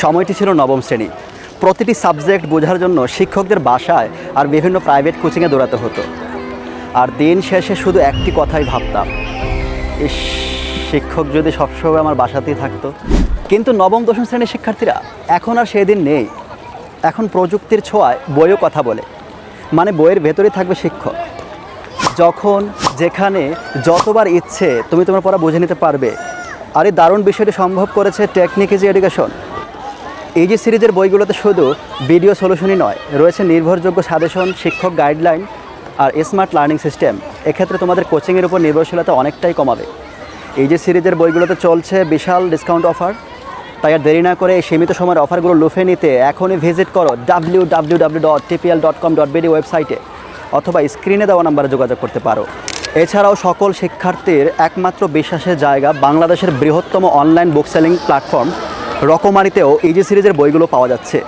সময়টি ছিল নবম শ্রেণী। প্রতিটি সাবজেক্ট বোঝার জন্য শিক্ষকদের বাসায় আর বিভিন্ন প্রাইভেট কোচিংয়ে দৌড়াতে হতো। আর দিন শেষে শুধু একটি কথাই ভাবতাম, ইস, শিক্ষক যদি সবসময় আমার বাসাতেই থাকতো। কিন্তু নবম দশম শ্রেণীর শিক্ষার্থীরা এখন আর সেই দিন নেই। এখন প্রযুক্তির ছোঁয়ায় বইও কথা বলে, মানে বইয়ের ভেতরেই থাকবে শিক্ষক। যখন যেখানে যতবার ইচ্ছে তুমি তোমার পড়া বুঝে নিতে পারবে। আর এই দারুণ বিষয়টি সম্ভব করেছে টেকনিক ইজি এডুকেশন। ইজি সিরিজের বইগুলোতে শুধু ভিডিও সলিউশনই নয়, রয়েছে নির্ভরযোগ্য সাজেশন, শিক্ষক গাইডলাইন আর স্মার্ট লার্নিং সিস্টেম। এক্ষেত্রে তোমাদের কোচিংয়ের উপর নির্ভরশীলতা অনেকটাই কমাবে। ইজি সিরিজের বইগুলোতে চলছে বিশাল ডিসকাউন্ট অফার। তাই আর দেরি না করে এই সীমিত সময়ের অফারগুলো লুফে নিতে এখনই ভিজিট করো www.tpl.com.bd ওয়েবসাইটে, অথবা স্ক্রিনে দেওয়া নাম্বারে যোগাযোগ করতে পারো। এছাড়াও সকল শিক্ষার্থীর একমাত্র বিশ্বাসের জায়গা বাংলাদেশের বৃহত্তম অনলাইন বুক সেলিং প্ল্যাটফর্ম রকমারিতেও ইজি সিরিজের বইগুলো পাওয়া যাচ্ছে।